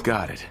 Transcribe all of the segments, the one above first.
Got it.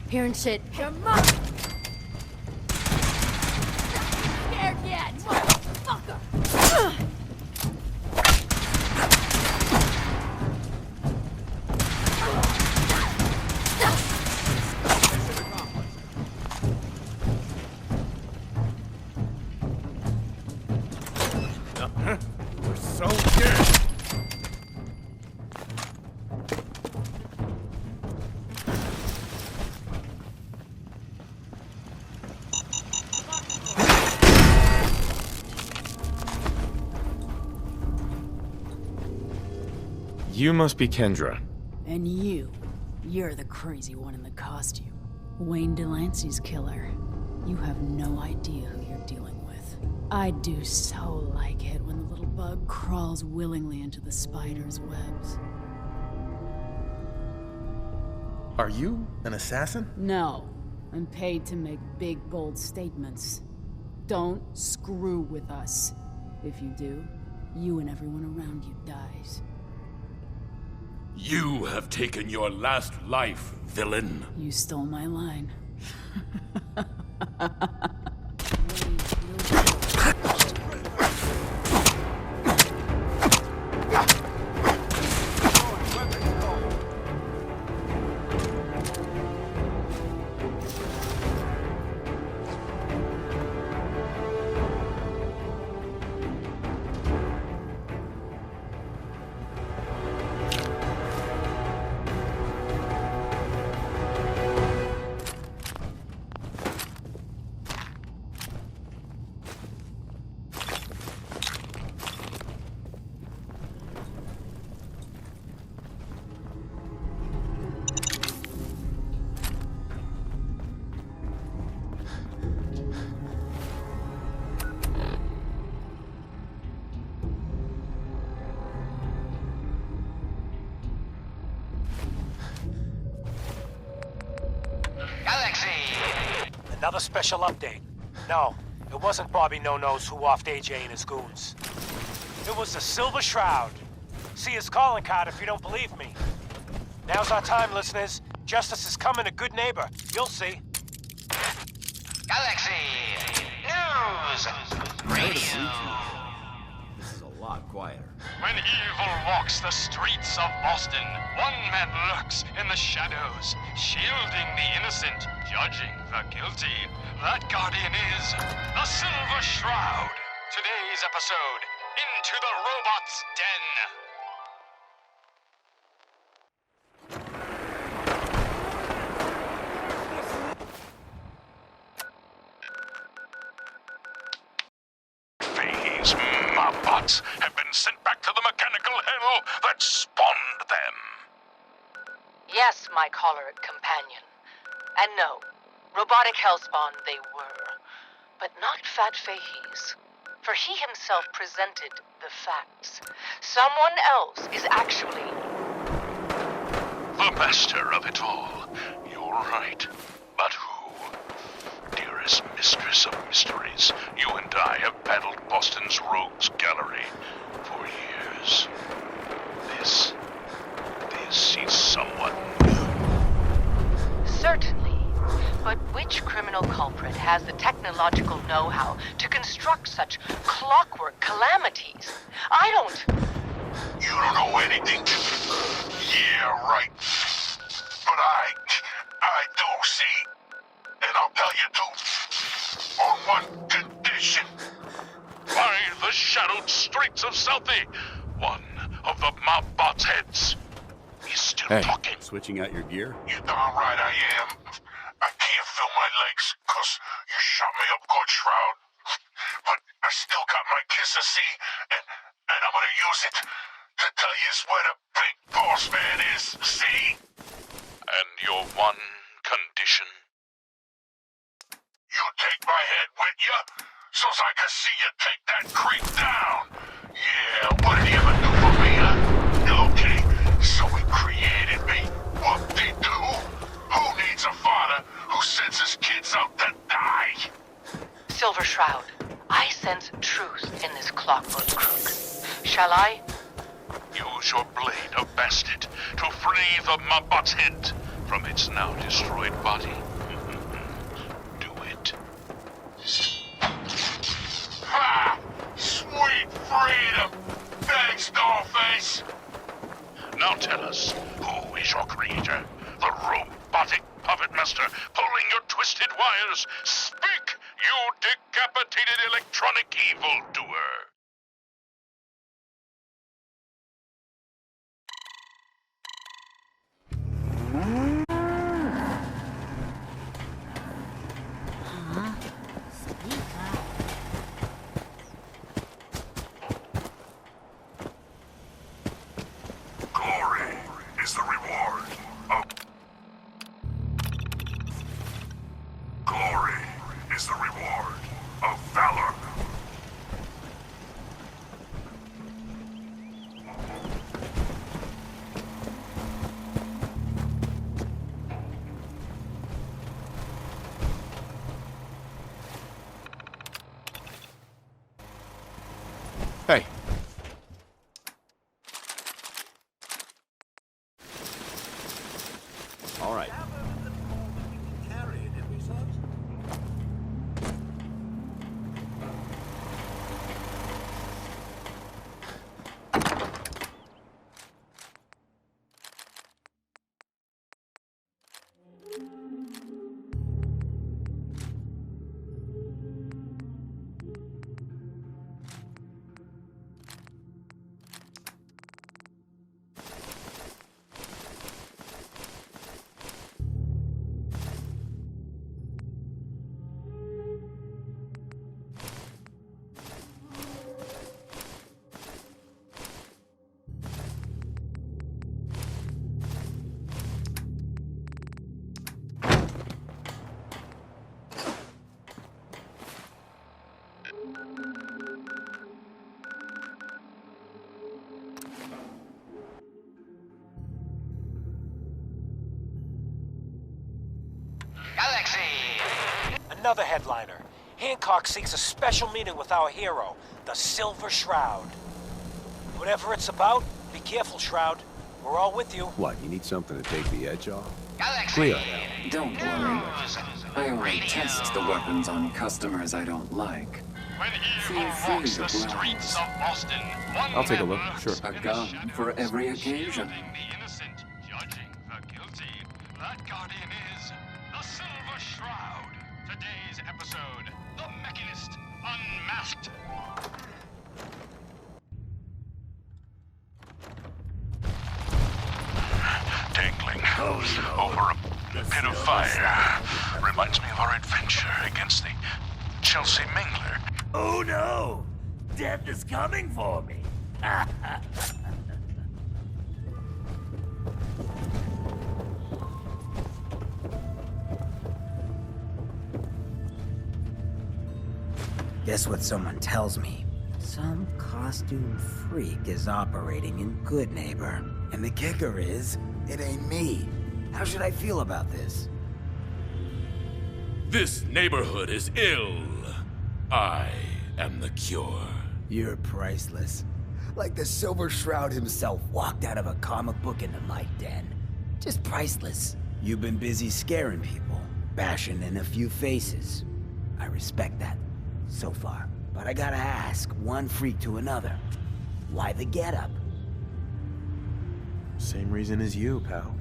Hearing shit. Come on! Scared yet, motherfucker! We're so scared. You must be Kendra. And you're the crazy one in the costume. Wayne Delancey's killer. You have no idea who you're dealing with. I do so like it when the little bug crawls willingly into the spider's webs. Are you an assassin? No, I'm paid to make big, bold statements. Don't screw with us. If you do, you and everyone around you dies. You have taken your last life, villain. You stole my line. Another special update. No, it wasn't Bobby No-Nos who offed AJ and his goons. It was the Silver Shroud. See his calling card if you don't believe me. Now's our time, listeners. Justice is coming, a good neighbor. You'll see. Galaxy News Radio. This is a lot quieter. When evil walks the streets of Boston, one man lurks in the shadows, shielding the innocent, judging the guilty. That guardian is the Silver Shroud. Today's episode, Into the Robot's Den. Phase, my Mobbots have been sent back to the mechanical hell that spawned them. Yes, my choleric companion. And no, robotic hellspawn they were. But not Fat Fahey's. For he himself presented the facts. Someone else is actually... The master of it all. You're right. But who? Dearest mistress of mysteries, you and I have paddled Boston's rogues gallery for years. This is someone new. Certainly. But which criminal culprit has the technological know-how to construct such clockwork calamities? I don't... You don't know anything? Yeah, right. But I do, see? And I'll tell you too. On one condition. By the shadowed streets of Southie, one of the Mobbots' heads is still talking. Switching out your gear? You darn right I am. I can't feel my legs, 'cause you shot me up good, Shroud. But I still got my kiss of sea, and I'm gonna use it to tell you where the big boss man is, see? And your one condition? You take my head with you, so's I can see you take that creep down. Yeah, what did he ever do for me, huh? Okay, so he created me. Whoop-de-doo. Who needs a father who sends his kids out to die? Silver Shroud, I sense truth in this clockwork crook. Shall I? Use your blade of bastard to free the Mobbot's head from its now destroyed body. Do it. Ha! Sweet freedom! Thanks, Dollface! Now tell us, who is your creator? The robotic puppet master pulling your twisted wires? Speak, you decapitated electronic evildoer! Glory is the reward of... Glory is the reward of valor. Hey. All right. Galaxy! Another headliner. Hancock seeks a special meeting with our hero, the Silver Shroud. Whatever it's about, be careful, Shroud. We're all with you. What, you need something to take the edge off? Galaxy! Clear. Don't worry. I only test the weapons on customers I don't like. When Feel evil free walks to the streets of Boston, one I'll take a man look, lurks sure. in A the gun shadows, for every occasion. shielding the innocent, judging the guilty. That guardian is the Silver Shroud. Today's episode, The Mechanist Unmasked. Dangling over a pit of fire. Reminds me of our adventure against the Chelsea Mingler. Oh no! Death is coming for me. Guess what someone tells me? Some costume freak is operating in Good Neighbor. And the kicker is, it ain't me. How should I feel about this? This neighborhood is ill. I am the cure. You're priceless. Like the Silver Shroud himself walked out of a comic book into my den. Just priceless. You've been busy scaring people, bashing in a few faces. I respect that, so far. But I gotta ask, one freak to another. Why the getup? Same reason as you, pal.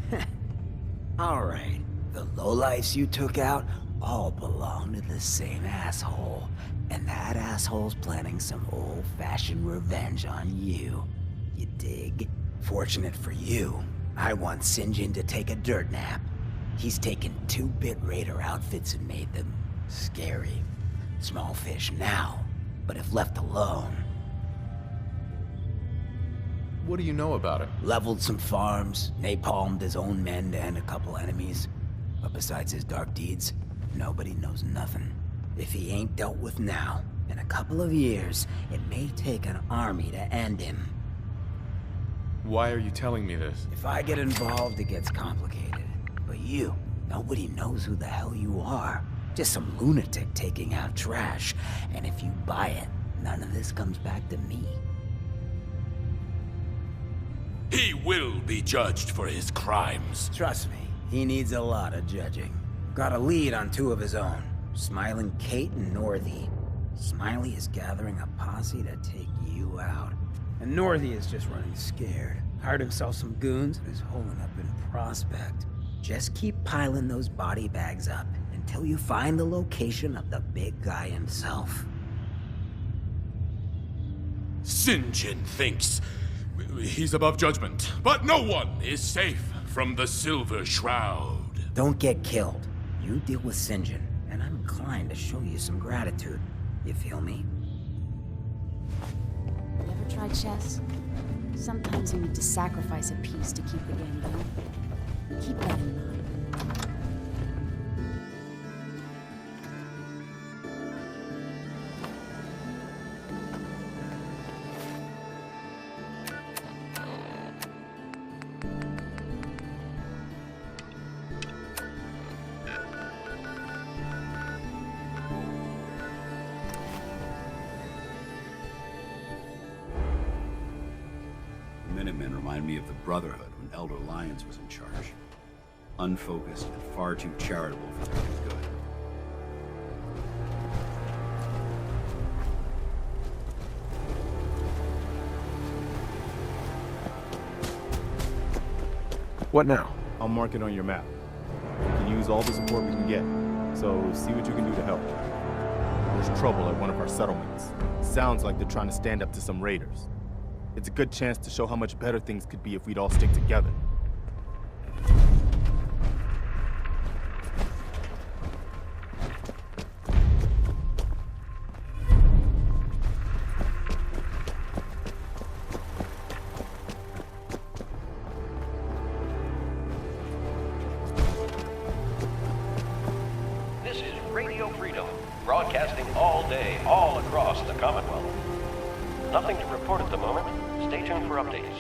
Alright, the lowlifes you took out all belong to the same asshole. And that asshole's planning some old-fashioned revenge on you. You dig? Fortunate for you, I want Sinjin to take a dirt nap. He's taken 2-bit Raider outfits and made them scary. Small fish now, but if left alone... What do you know about it? Leveled some farms, napalmed his own men and a couple enemies. But besides his dark deeds, nobody knows nothing. If he ain't dealt with now, in a couple of years, it may take an army to end him. Why are you telling me this? If I get involved, it gets complicated. But you, nobody knows who the hell you are. Just some lunatic taking out trash. And if you buy it, none of this comes back to me. He will be judged for his crimes. Trust me, he needs a lot of judging. Got a lead on 2 of his own. Smiling Kate and Northy. Smiley is gathering a posse to take you out. And Northy is just running scared. Hired himself some goons and is holding up in Prospect. Just keep piling those body bags up until you find the location of the big guy himself. Sinjin thinks he's above judgment, but no one is safe from the Silver Shroud. Don't get killed. You deal with Sinjin, and I'm inclined to show you some gratitude. You feel me? You ever tried chess? Sometimes you need to sacrifice a piece to keep the game going. Keep that in mind. Minutemen remind me of the Brotherhood when Elder Lyons was in charge. Unfocused and far too charitable for their own good. What now? I'll mark it on your map. We can use all the support we can get, so see what you can do to help. There's trouble at one of our settlements. Sounds like they're trying to stand up to some raiders. It's a good chance to show how much better things could be if we'd all stick together. This is Radio Freedom, broadcasting all day, all across the Commonwealth. Nothing to report at the moment. Stay tuned for updates.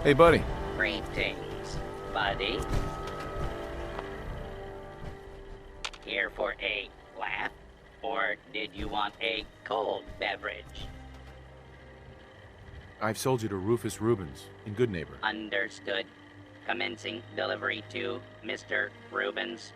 Hey, buddy. Greetings, buddy. Here for a laugh, or did you want a cold beverage? I've sold you to Rufus Rubens in Good Neighbor. Understood. Commencing delivery to Mr. Rubens.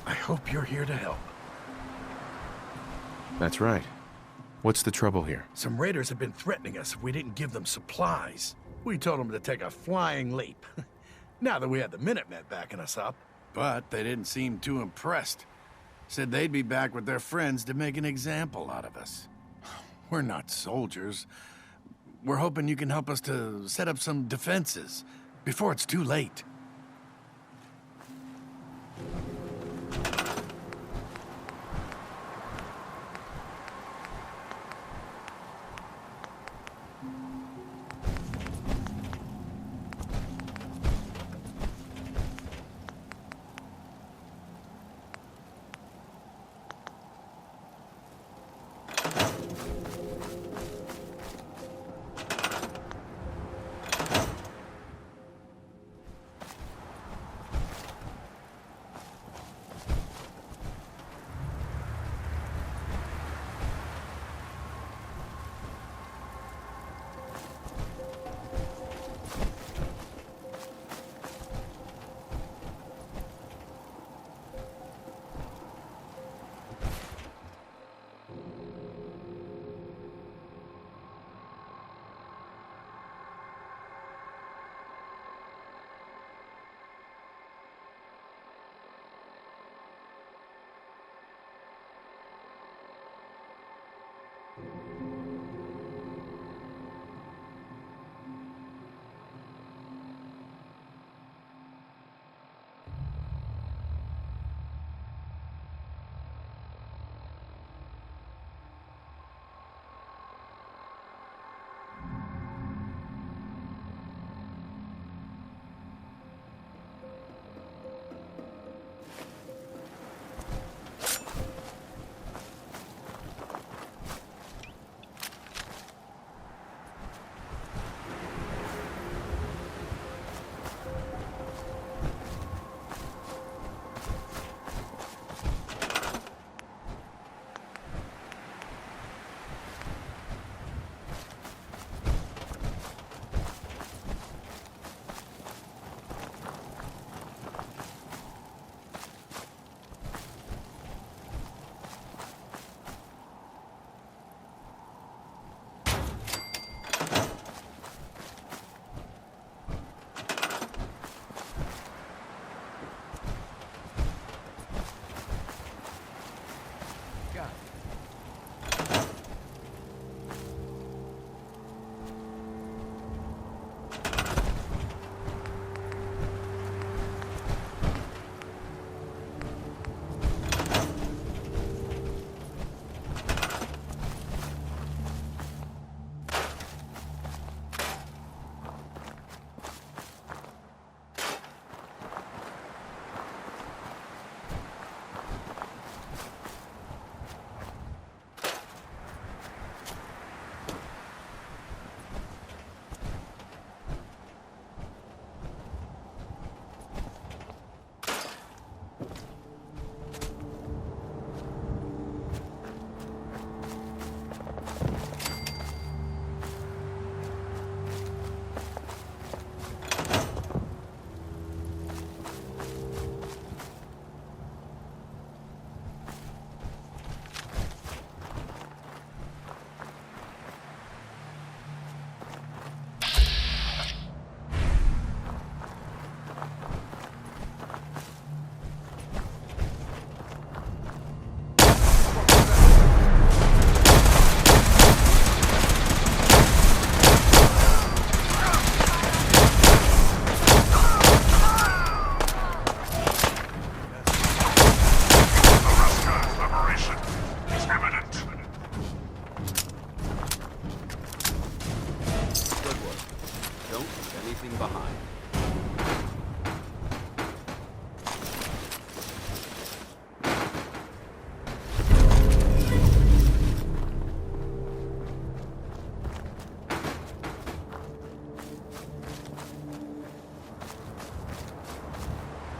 I hope you're here to help. That's right. What's the trouble here? Some raiders have been threatening us if we didn't give them supplies. We told them to take a flying leap. Now that we had the Minutemen backing us up. But they didn't seem too impressed. Said they'd be back with their friends to make an example out of us. We're not soldiers. We're hoping you can help us to set up some defenses before it's too late.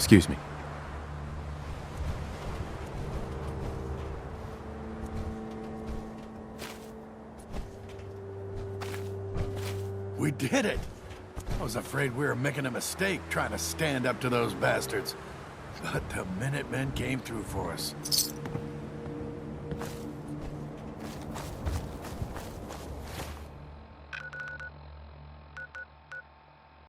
Excuse me. We did it! I was afraid we were making a mistake trying to stand up to those bastards. But the Minutemen came through for us.